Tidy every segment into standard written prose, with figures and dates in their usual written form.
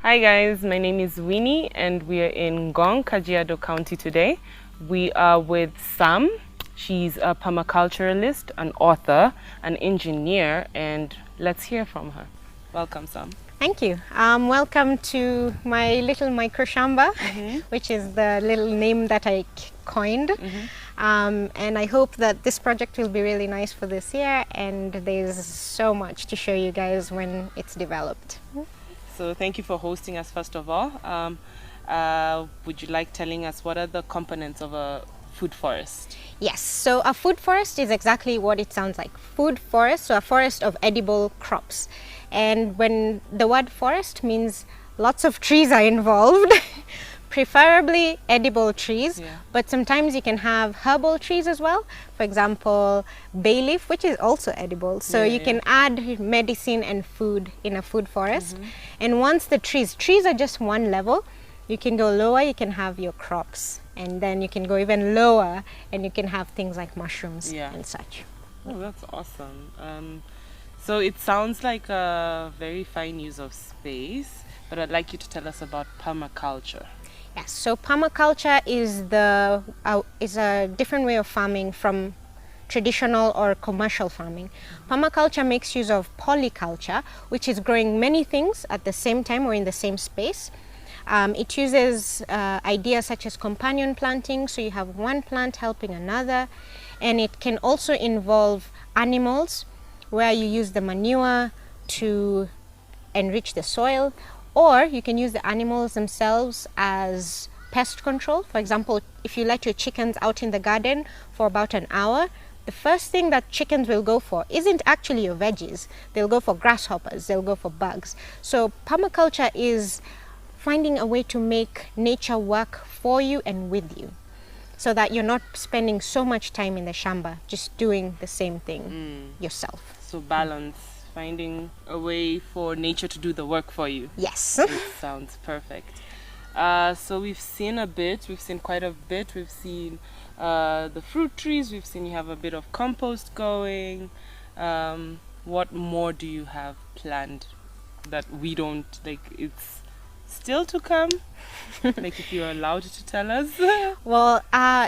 Hi guys, my name is Winnie and we are in Ngong, Kajiado County today. We are with Sam. She's a permaculturalist, an author, an engineer, and let's hear from her. Welcome, Sam. Thank you. Welcome to my little Microshamba, which is the little name that I coined. And I hope that this project will be really nice for this year, and there's so much to show you guys when it's developed. So thank you for hosting us first of all. Would you like telling us what are the components of a food forest? Yes, so a food forest is exactly what it sounds like. Food forest, so a forest of edible crops. And when the word forest means lots of trees are involved, preferably edible trees, but sometimes you can have herbal trees as well. For example, bay leaf, which is also edible. So you can add medicine and food in a food forest. And once the trees are just one level, you can go lower, you can have your crops. And then you can go even lower and you can have things like mushrooms and such. Oh, that's awesome. So it sounds like a very fine use of space, but I'd like you to tell us about permaculture. Yes, so permaculture is a different way of farming from traditional or commercial farming. Permaculture makes use of polyculture, which is growing many things at the same time or in the same space. It uses ideas such as companion planting, so you have one plant helping another, and it can also involve animals, where you use the manure to enrich the soil, or you can use the animals themselves as pest control. For example, if you let your chickens out in the garden for about an hour, the first thing that chickens will go for isn't actually your veggies. They'll go for grasshoppers, they'll go for bugs. So permaculture is finding a way to make nature work for you and with you, so that you're not spending so much time in the shamba just doing the same thing yourself. So balance, finding a way for nature to do the work for you. Yes. It sounds perfect. So we've seen quite a bit. We've seen the fruit trees, we've seen you have a bit of compost going. What more do you have planned that we don't, like, it's still to come? Like, if you're allowed to tell us. Well,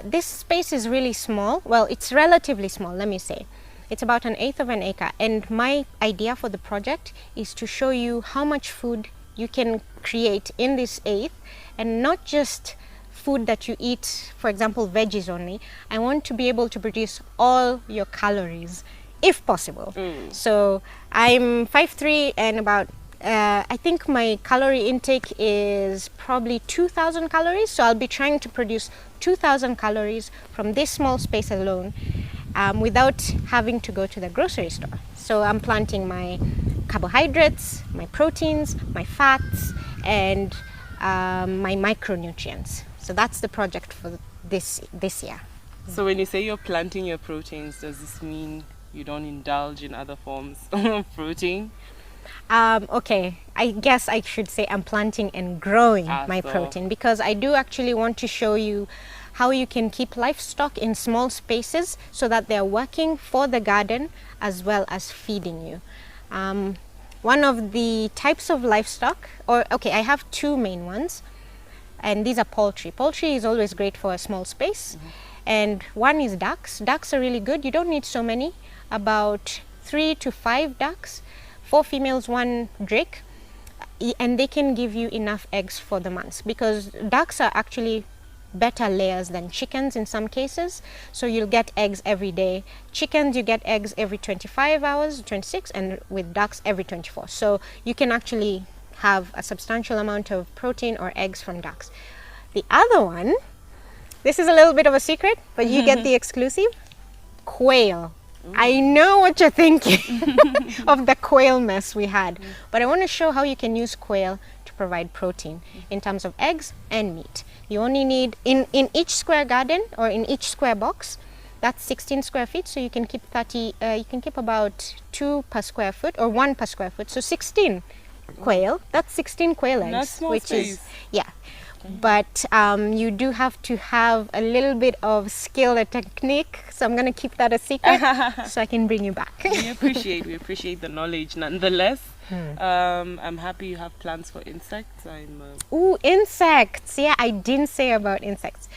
this space is really small. Well, it's relatively small, let me say. It's about 1/8 of an acre, and my idea for the project is to show you how much food you can create in this 1/8, and not just food that you eat, for example, veggies only. I want to be able to produce all your calories, if possible. So I'm 5'3" and about I think my calorie intake is probably 2,000 calories. So I'll be trying to produce 2,000 calories from this small space alone, without having to go to the grocery store. So I'm planting my carbohydrates, my proteins, my fats, and my micronutrients. So that's the project for this year. So when you say you're planting your proteins, does this mean you don't indulge in other forms of protein? Okay, I guess I should say I'm planting and growing my protein, because I do actually want to show you how you can keep livestock in small spaces so that they're working for the garden as well as feeding you. One of the types of livestock, I have two main ones, and these are poultry. Poultry is always great for a small space. And one is ducks. Ducks are really good. You don't need so many, about 3 to 5 ducks, 4 females, 1 drake, and they can give you enough eggs for the months, because ducks are actually better layers than chickens in some cases. So you'll get eggs every day. Chickens, you get eggs every 25 hours, 26, and with ducks every 24. So you can actually have a substantial amount of protein or eggs from ducks. The other one, this is a little bit of a secret, but you get the exclusive: quail. I know what you're thinking of the quail mess we had, but I want to show how you can use quail to provide protein in terms of eggs and meat. You only need, in each square garden or in each square box, that's 16 square feet, so you can keep you can keep about 2 per square foot or 1 per square foot, so 16 quail. That's 16 quail eggs, That's small which space. is but you do have to have a little bit of skill and technique. So I'm going to keep that a secret so I can bring you back. We appreciate the knowledge nonetheless. I'm happy you have plans for insects. Ooh, insects. Yeah, I didn't say about insects.